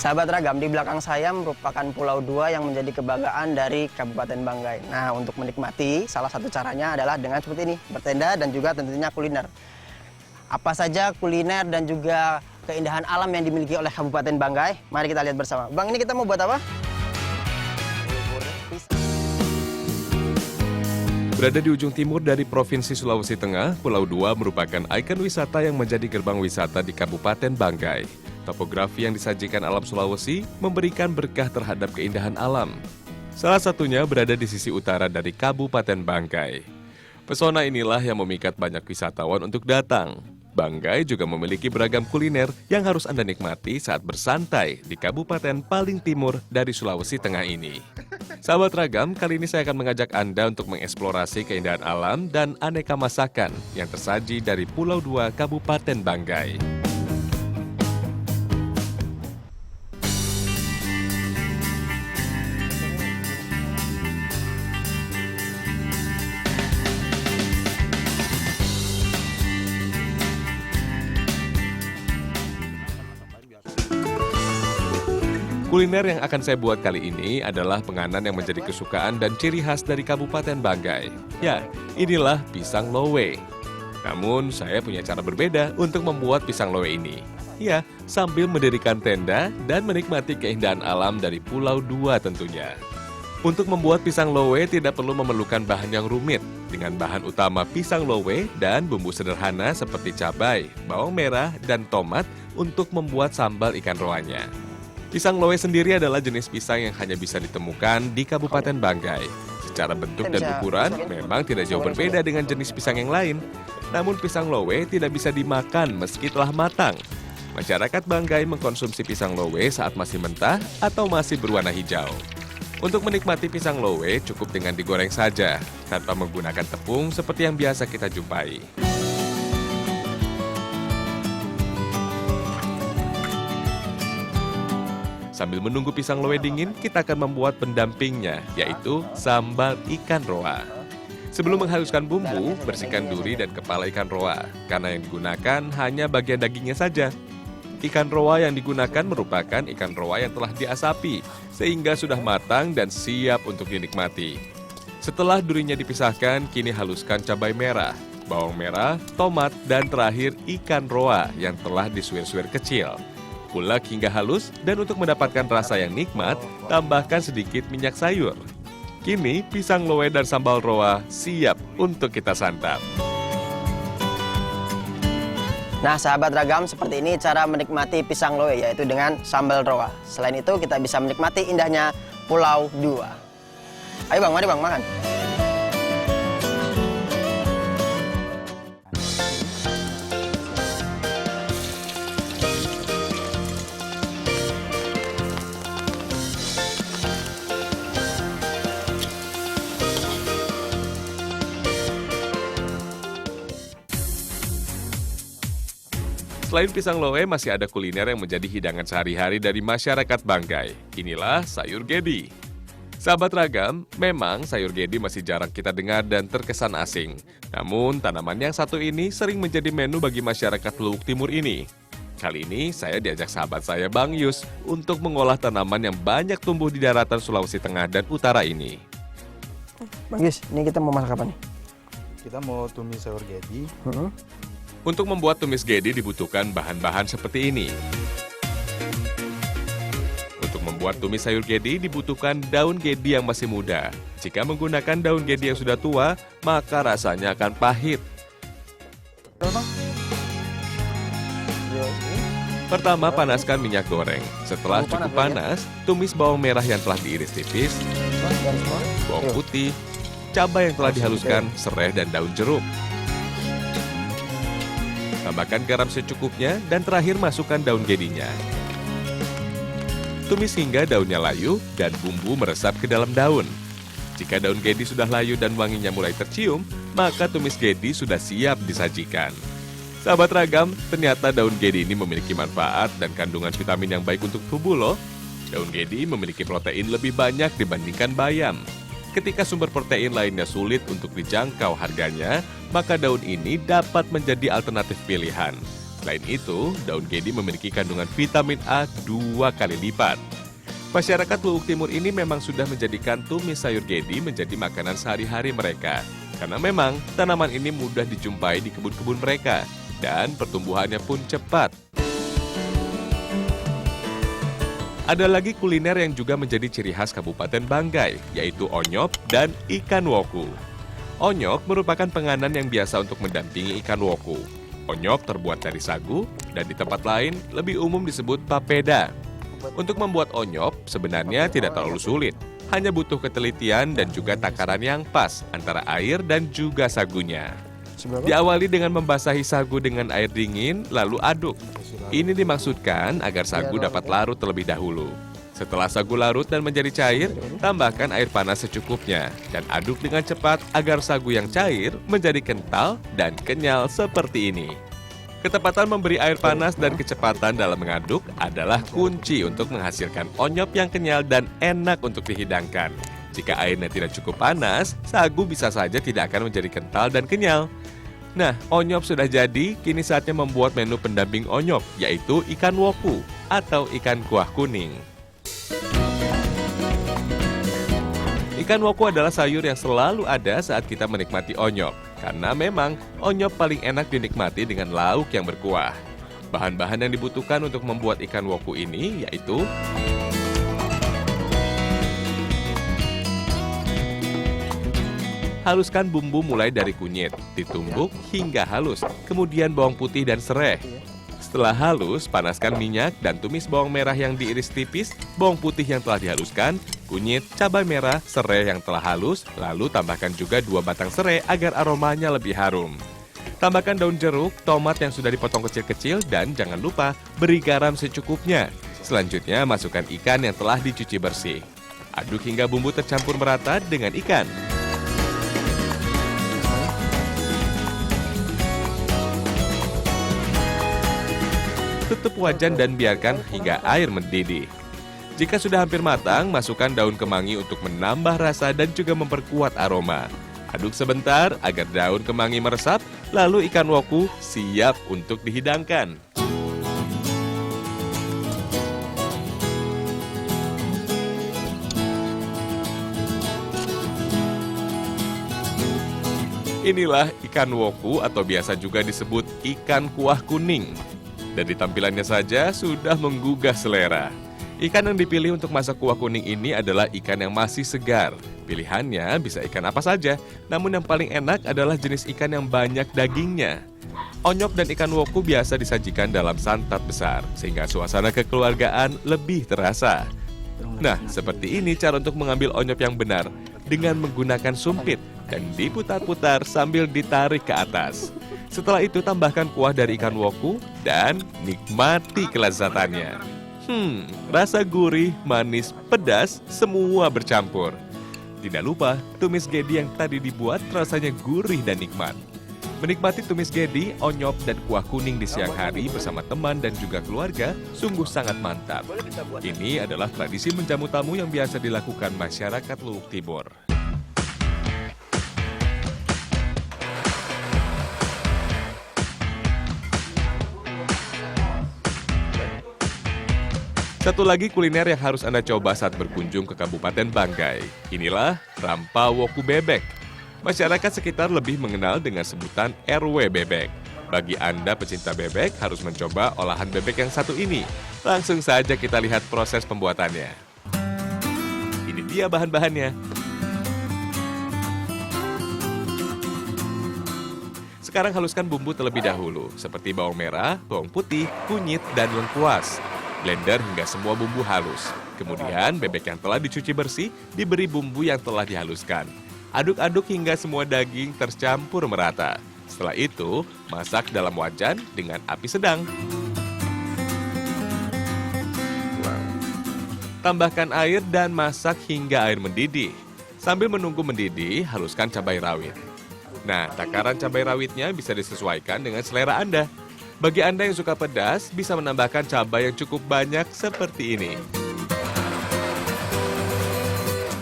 Sahabat Ragam, di belakang saya merupakan Pulau Dua yang menjadi kebanggaan dari Kabupaten Banggai. Nah, untuk menikmati, salah satu caranya adalah dengan seperti ini, bertenda dan juga tentunya kuliner. Apa saja kuliner dan juga keindahan alam yang dimiliki oleh Kabupaten Banggai? Mari kita lihat bersama. Bang, ini kita mau buat apa? Berada di ujung timur dari Provinsi Sulawesi Tengah, Pulau Dua merupakan ikon wisata yang menjadi gerbang wisata di Kabupaten Banggai. Topografi yang disajikan alam Sulawesi memberikan berkah terhadap keindahan alam. Salah satunya berada di sisi utara dari Kabupaten Banggai. Pesona inilah yang memikat banyak wisatawan untuk datang. Banggai juga memiliki beragam kuliner yang harus Anda nikmati saat bersantai di kabupaten paling timur dari Sulawesi Tengah ini. Sahabat Ragam, kali ini saya akan mengajak Anda untuk mengeksplorasi keindahan alam dan aneka masakan yang tersaji dari Pulau Dua, Kabupaten Banggai. Kuliner yang akan saya buat kali ini adalah penganan yang menjadi kesukaan dan ciri khas dari Kabupaten Banggai. Ya, inilah pisang lowe. Namun, saya punya cara berbeda untuk membuat pisang lowe ini. Ya, sambil mendirikan tenda dan menikmati keindahan alam dari Pulau Dua tentunya. Untuk membuat pisang lowe tidak perlu memerlukan bahan yang rumit. Dengan bahan utama pisang lowe dan bumbu sederhana seperti cabai, bawang merah, dan tomat untuk membuat sambal ikan roanya. Pisang lowe sendiri adalah jenis pisang yang hanya bisa ditemukan di Kabupaten Banggai. Secara bentuk dan ukuran memang tidak jauh berbeda dengan jenis pisang yang lain. Namun pisang lowe tidak bisa dimakan meski telah matang. Masyarakat Banggai mengkonsumsi pisang lowe saat masih mentah atau masih berwarna hijau. Untuk menikmati pisang lowe cukup dengan digoreng saja, tanpa menggunakan tepung seperti yang biasa kita jumpai. Sambil menunggu pisang lowe dingin, kita akan membuat pendampingnya, yaitu sambal ikan roa. Sebelum menghaluskan bumbu, bersihkan duri dan kepala ikan roa, karena yang digunakan hanya bagian dagingnya saja. Ikan roa yang digunakan merupakan ikan roa yang telah diasapi, sehingga sudah matang dan siap untuk dinikmati. Setelah durinya dipisahkan, kini haluskan cabai merah, bawang merah, tomat, dan terakhir ikan roa yang telah disuir-suir kecil. Ulek hingga halus, dan untuk mendapatkan rasa yang nikmat, tambahkan sedikit minyak sayur. Kini, pisang lowe dan sambal roa siap untuk kita santap. Nah, sahabat Ragam, seperti ini cara menikmati pisang lowe, yaitu dengan sambal roa. Selain itu, kita bisa menikmati indahnya Pulau Dua. Ayo Bang, mari Bang, makan. Selain pisang lowe, masih ada kuliner yang menjadi hidangan sehari-hari dari masyarakat Banggai. Inilah sayur gedi. Sahabat Ragam, memang sayur gedi masih jarang kita dengar dan terkesan asing. Namun, tanaman yang satu ini sering menjadi menu bagi masyarakat Luwuk Timur ini. Kali ini, saya diajak sahabat saya Bang Yus untuk mengolah tanaman yang banyak tumbuh di daratan Sulawesi Tengah dan Utara ini. Bang Yus, ini kita mau masak apa nih? Kita mau tumis sayur gedi. Untuk membuat tumis gedi dibutuhkan bahan-bahan seperti ini. Untuk membuat tumis sayur gedi dibutuhkan daun gedi yang masih muda. Jika menggunakan daun gedi yang sudah tua, maka rasanya akan pahit. Pertama, panaskan minyak goreng. Setelah cukup panas, tumis bawang merah yang telah diiris tipis, bawang putih, cabai yang telah dihaluskan, serai dan daun jeruk. Tambahkan garam secukupnya dan terakhir masukkan daun gedinya. Tumis hingga daunnya layu dan bumbu meresap ke dalam daun. Jika daun gedi sudah layu dan wanginya mulai tercium, maka tumis gedi sudah siap disajikan. Sahabat Ragam, ternyata daun gedi ini memiliki manfaat dan kandungan vitamin yang baik untuk tubuh loh. Daun gedi memiliki protein lebih banyak dibandingkan bayam. Ketika sumber protein lainnya sulit untuk dijangkau harganya, maka daun ini dapat menjadi alternatif pilihan. Selain itu, daun gedi memiliki kandungan vitamin A 2 kali lipat. Masyarakat Luwuk Timur ini memang sudah menjadikan tumis sayur gedi menjadi makanan sehari-hari mereka. Karena memang tanaman ini mudah dijumpai di kebun-kebun mereka dan pertumbuhannya pun cepat. Ada lagi kuliner yang juga menjadi ciri khas Kabupaten Banggai, yaitu onyok dan ikan woku. Onyok merupakan penganan yang biasa untuk mendampingi ikan woku. Onyok terbuat dari sagu dan di tempat lain lebih umum disebut papeda. Untuk membuat onyok sebenarnya tidak terlalu sulit. Hanya butuh ketelitian dan juga takaran yang pas antara air dan juga sagunya. Diawali dengan membasahi sagu dengan air dingin, lalu aduk. Ini dimaksudkan agar sagu dapat larut terlebih dahulu. Setelah sagu larut dan menjadi cair, tambahkan air panas secukupnya dan aduk dengan cepat agar sagu yang cair menjadi kental dan kenyal seperti ini. Ketepatan memberi air panas dan kecepatan dalam mengaduk adalah kunci untuk menghasilkan onyok yang kenyal dan enak untuk dihidangkan. Jika airnya tidak cukup panas, sagu bisa saja tidak akan menjadi kental dan kenyal. Nah, onyok sudah jadi, kini saatnya membuat menu pendamping onyok, yaitu ikan woku atau ikan kuah kuning. Ikan woku adalah sayur yang selalu ada saat kita menikmati onyok, karena memang onyok paling enak dinikmati dengan lauk yang berkuah. Bahan-bahan yang dibutuhkan untuk membuat ikan woku ini yaitu haluskan bumbu mulai dari kunyit, ditumbuk hingga halus, kemudian bawang putih dan serai. Setelah halus, panaskan minyak dan tumis bawang merah yang diiris tipis, bawang putih yang telah dihaluskan, kunyit, cabai merah, serai yang telah halus, lalu tambahkan juga 2 batang serai agar aromanya lebih harum. Tambahkan daun jeruk, tomat yang sudah dipotong kecil-kecil, dan jangan lupa beri garam secukupnya. Selanjutnya, masukkan ikan yang telah dicuci bersih. Aduk hingga bumbu tercampur merata dengan ikan. Tutup wajan dan biarkan hingga air mendidih. Jika sudah hampir matang, masukkan daun kemangi untuk menambah rasa dan juga memperkuat aroma. Aduk sebentar agar daun kemangi meresap, lalu ikan woku siap untuk dihidangkan. Inilah ikan woku atau biasa juga disebut ikan kuah kuning. Dari tampilannya saja sudah menggugah selera. Ikan yang dipilih untuk masak kuah kuning ini adalah ikan yang masih segar. Pilihannya bisa ikan apa saja, namun yang paling enak adalah jenis ikan yang banyak dagingnya. Onyok dan ikan woku biasa disajikan dalam santap besar, sehingga suasana kekeluargaan lebih terasa. Nah, seperti ini cara untuk mengambil onyok yang benar, dengan menggunakan sumpit dan diputar-putar sambil ditarik ke atas. Setelah itu tambahkan kuah dari ikan woku dan nikmati kelezatannya. Rasa gurih, manis, pedas, semua bercampur. Tidak lupa, tumis gedi yang tadi dibuat rasanya gurih dan nikmat. Menikmati tumis gedi, onyok, dan kuah kuning di siang hari bersama teman dan juga keluarga sungguh sangat mantap. Ini adalah tradisi menjamu tamu yang biasa dilakukan masyarakat Luwuk Timur. Satu lagi kuliner yang harus Anda coba saat berkunjung ke Kabupaten Banggai. Inilah Rampa Woku Bebek. Masyarakat sekitar lebih mengenal dengan sebutan RW Bebek. Bagi Anda pecinta bebek harus mencoba olahan bebek yang satu ini. Langsung saja kita lihat proses pembuatannya. Ini dia bahan-bahannya. Sekarang haluskan bumbu terlebih dahulu, seperti bawang merah, bawang putih, kunyit, dan lengkuas. Blender hingga semua bumbu halus. Kemudian bebek yang telah dicuci bersih diberi bumbu yang telah dihaluskan. Aduk-aduk hingga semua daging tercampur merata. Setelah itu, masak dalam wajan dengan api sedang. Tambahkan air dan masak hingga air mendidih. Sambil menunggu mendidih, haluskan cabai rawit. Nah, takaran cabai rawitnya bisa disesuaikan dengan selera Anda. Bagi Anda yang suka pedas, bisa menambahkan cabai yang cukup banyak seperti ini.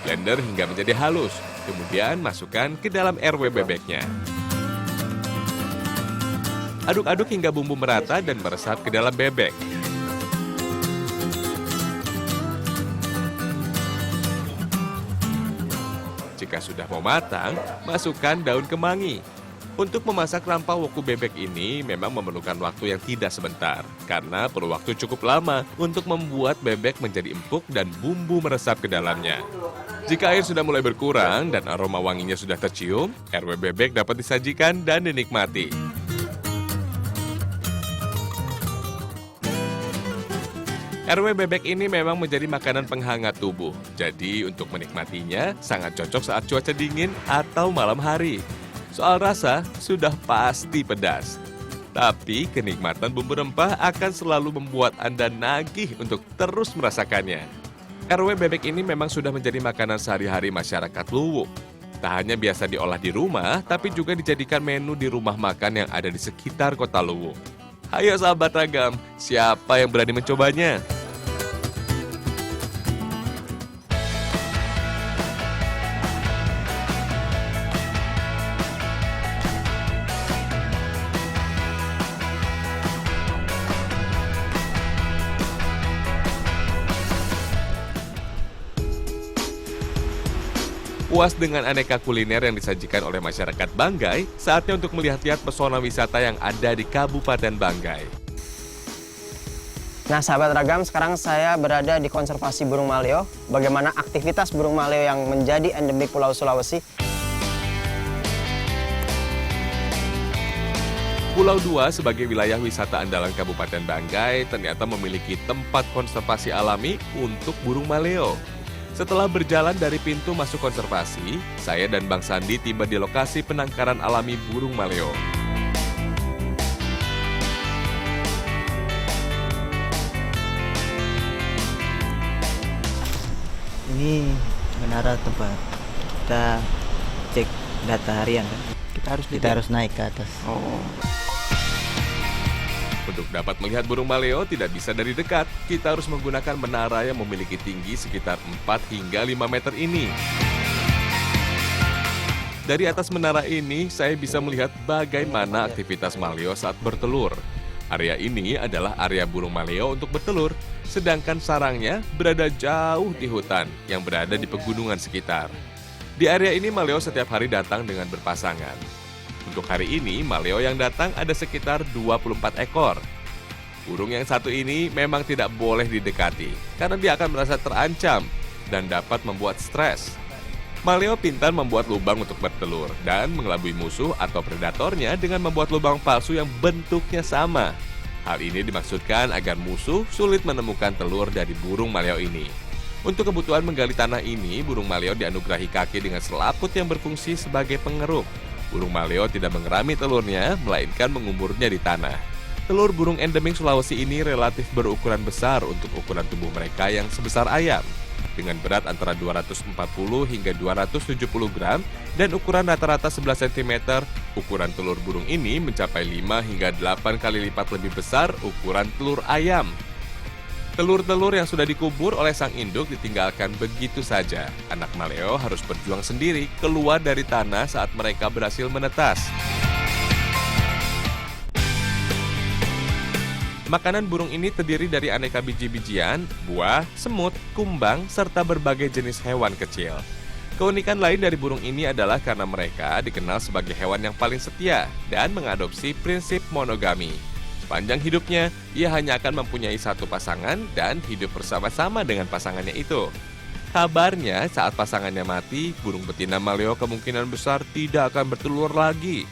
Blender hingga menjadi halus, kemudian masukkan ke dalam RW bebeknya. Aduk-aduk hingga bumbu merata dan meresap ke dalam bebek. Jika sudah mau matang, masukkan daun kemangi. Untuk memasak rampah woku bebek ini memang memerlukan waktu yang tidak sebentar, karena perlu waktu cukup lama untuk membuat bebek menjadi empuk dan bumbu meresap ke dalamnya. Jika air sudah mulai berkurang dan aroma wanginya sudah tercium, RW bebek dapat disajikan dan dinikmati. RW bebek ini memang menjadi makanan penghangat tubuh. Jadi untuk menikmatinya sangat cocok saat cuaca dingin atau malam hari. Soal rasa sudah pasti pedas. Tapi kenikmatan bumbu rempah akan selalu membuat Anda nagih untuk terus merasakannya. RW bebek ini memang sudah menjadi makanan sehari-hari masyarakat Luwu. Tak hanya biasa diolah di rumah, tapi juga dijadikan menu di rumah makan yang ada di sekitar kota Luwu. Ayo sahabat Ragam, siapa yang berani mencobanya? Puas dengan aneka kuliner yang disajikan oleh masyarakat Banggai, saatnya untuk melihat-lihat pesona wisata yang ada di Kabupaten Banggai. Nah, sahabat Ragam, sekarang saya berada di konservasi burung maleo. Bagaimana aktivitas burung maleo yang menjadi endemik Pulau Sulawesi? Pulau Dua sebagai wilayah wisata andalan Kabupaten Banggai ternyata memiliki tempat konservasi alami untuk burung maleo. Setelah berjalan dari pintu masuk konservasi, saya dan Bang Sandi tiba di lokasi penangkaran alami burung maleo. Ini menara tempat kita cek data harian kan. Kita harus naik ke atas. Untuk dapat melihat burung maleo tidak bisa dari dekat, kita harus menggunakan menara yang memiliki tinggi sekitar 4 hingga 5 meter ini. Dari atas menara ini, saya bisa melihat bagaimana aktivitas maleo saat bertelur. Area ini adalah area burung maleo untuk bertelur, sedangkan sarangnya berada jauh di hutan yang berada di pegunungan sekitar. Di area ini maleo setiap hari datang dengan berpasangan. Untuk hari ini, maleo yang datang ada sekitar 24 ekor. Burung yang satu ini memang tidak boleh didekati, karena dia akan merasa terancam dan dapat membuat stres. Maleo pintar membuat lubang untuk bertelur dan mengelabui musuh atau predatornya dengan membuat lubang palsu yang bentuknya sama. Hal ini dimaksudkan agar musuh sulit menemukan telur dari burung maleo ini. Untuk kebutuhan menggali tanah ini, burung maleo dianugerahi kaki dengan selaput yang berfungsi sebagai pengeruk. Burung maleo tidak mengerami telurnya, melainkan mengumburnya di tanah. Telur burung endemik Sulawesi ini relatif berukuran besar untuk ukuran tubuh mereka yang sebesar ayam. Dengan berat antara 240 hingga 270 gram dan ukuran rata-rata 11 cm, ukuran telur burung ini mencapai 5 hingga 8 kali lipat lebih besar ukuran telur ayam. Telur-telur yang sudah dikubur oleh sang induk ditinggalkan begitu saja. Anak maleo harus berjuang sendiri keluar dari tanah saat mereka berhasil menetas. Makanan burung ini terdiri dari aneka biji-bijian, buah, semut, kumbang, serta berbagai jenis hewan kecil. Keunikan lain dari burung ini adalah karena mereka dikenal sebagai hewan yang paling setia dan mengadopsi prinsip monogami. Sepanjang hidupnya, ia hanya akan mempunyai satu pasangan dan hidup bersama-sama dengan pasangannya itu. Kabarnya, saat pasangannya mati, burung betina maleo kemungkinan besar tidak akan bertelur lagi.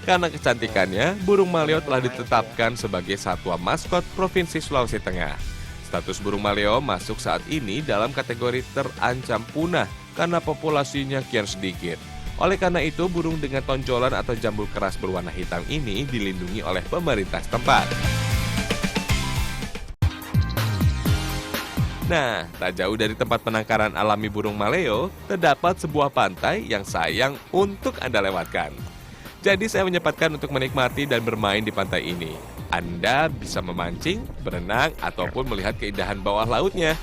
Karena kecantikannya, burung maleo telah ditetapkan sebagai satwa maskot Provinsi Sulawesi Tengah. Status burung maleo masuk saat ini dalam kategori terancam punah karena populasinya kian sedikit. Oleh karena itu, burung dengan tonjolan atau jambul keras berwarna hitam ini dilindungi oleh pemerintah setempat. Nah, tak jauh dari tempat penangkaran alami burung maleo, terdapat sebuah pantai yang sayang untuk Anda lewatkan. Jadi saya menyempatkan untuk menikmati dan bermain di pantai ini. Anda bisa memancing, berenang, ataupun melihat keindahan bawah lautnya.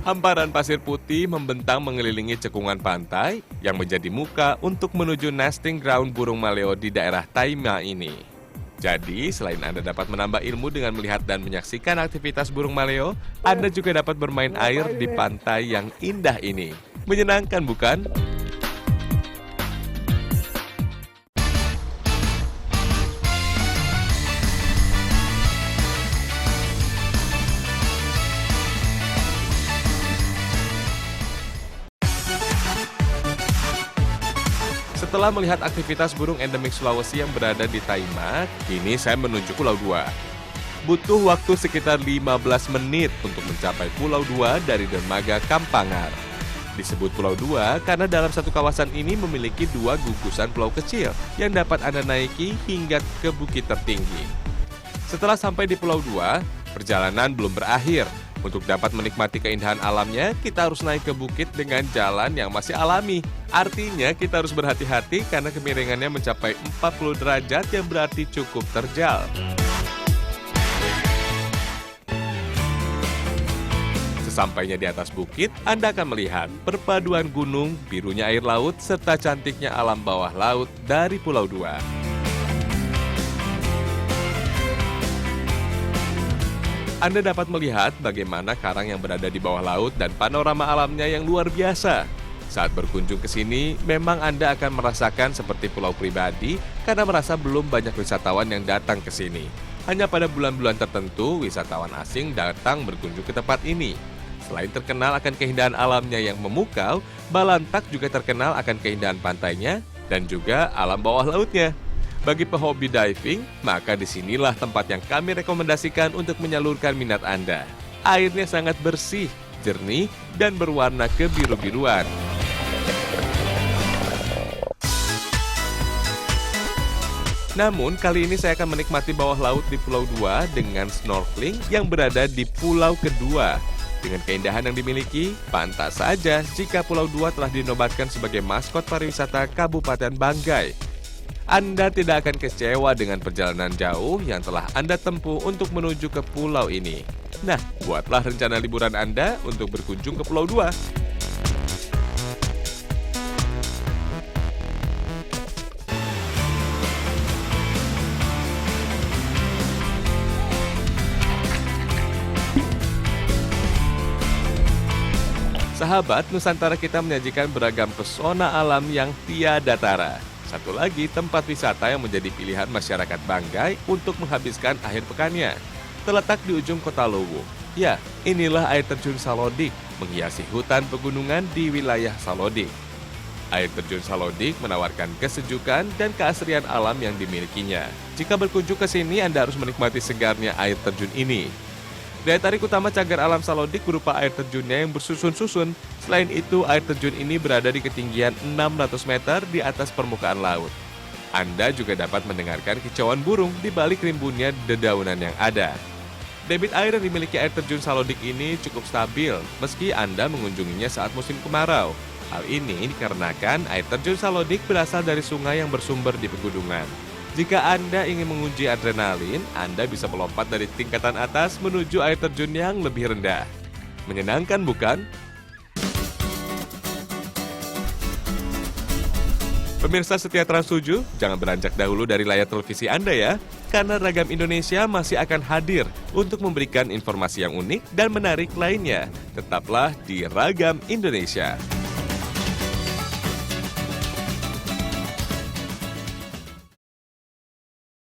Hamparan pasir putih membentang mengelilingi cekungan pantai yang menjadi muka untuk menuju nesting ground burung maleo di daerah Taima ini. Jadi, selain Anda dapat menambah ilmu dengan melihat dan menyaksikan aktivitas burung maleo, Anda juga dapat bermain air di pantai yang indah ini. Menyenangkan, bukan? Setelah melihat aktivitas burung endemik Sulawesi yang berada di Taima, kini saya menuju Pulau Dua. Butuh waktu sekitar 15 menit untuk mencapai Pulau Dua dari dermaga Kampangar. Disebut Pulau Dua karena dalam satu kawasan ini memiliki 2 gugusan pulau kecil yang dapat Anda naiki hingga ke bukit tertinggi. Setelah sampai di Pulau Dua, perjalanan belum berakhir. Untuk dapat menikmati keindahan alamnya, kita harus naik ke bukit dengan jalan yang masih alami. Artinya kita harus berhati-hati karena kemiringannya mencapai 40 derajat yang berarti cukup terjal. Sesampainya di atas bukit, Anda akan melihat perpaduan gunung, birunya air laut, serta cantiknya alam bawah laut dari Pulau Dua. Anda dapat melihat bagaimana karang yang berada di bawah laut dan panorama alamnya yang luar biasa. Saat berkunjung ke sini, memang Anda akan merasakan seperti pulau pribadi karena merasa belum banyak wisatawan yang datang ke sini. Hanya pada bulan-bulan tertentu, wisatawan asing datang berkunjung ke tempat ini. Selain terkenal akan keindahan alamnya yang memukau, Balantak juga terkenal akan keindahan pantainya dan juga alam bawah lautnya. Bagi pehobi diving, maka disinilah tempat yang kami rekomendasikan untuk menyalurkan minat Anda. Airnya sangat bersih, jernih, dan berwarna kebiru-biruan. Namun, kali ini saya akan menikmati bawah laut di Pulau Dua dengan snorkeling yang berada di Pulau Kedua. Dengan keindahan yang dimiliki, pantas saja jika Pulau Dua telah dinobatkan sebagai maskot pariwisata Kabupaten Banggai. Anda tidak akan kecewa dengan perjalanan jauh yang telah Anda tempuh untuk menuju ke pulau ini. Nah, buatlah rencana liburan Anda untuk berkunjung ke Pulau Dua. Sahabat, Nusantara kita menyajikan beragam pesona alam yang tiada tara. Satu lagi tempat wisata yang menjadi pilihan masyarakat Banggai untuk menghabiskan akhir pekannya. Terletak di ujung kota Luwu. Ya, inilah air terjun Salodik, menghiasi hutan pegunungan di wilayah Salodik. Air terjun Salodik menawarkan kesejukan dan keasrian alam yang dimilikinya. Jika berkunjung ke sini, Anda harus menikmati segarnya air terjun ini. Daya tarik utama cagar alam Salodik berupa air terjunnya yang bersusun-susun. Selain itu, air terjun ini berada di ketinggian 600 meter di atas permukaan laut. Anda juga dapat mendengarkan kicauan burung di balik rimbunnya dedaunan yang ada. Debit air yang dimiliki air terjun Salodik ini cukup stabil meski Anda mengunjunginya saat musim kemarau. Hal ini dikarenakan air terjun Salodik berasal dari sungai yang bersumber di pegunungan. Jika Anda ingin menguji adrenalin, Anda bisa melompat dari tingkatan atas menuju air terjun yang lebih rendah. Menyenangkan, bukan? Pemirsa setia Trans 7, jangan beranjak dahulu dari layar televisi Anda ya, karena Ragam Indonesia masih akan hadir untuk memberikan informasi yang unik dan menarik lainnya. Tetaplah di Ragam Indonesia.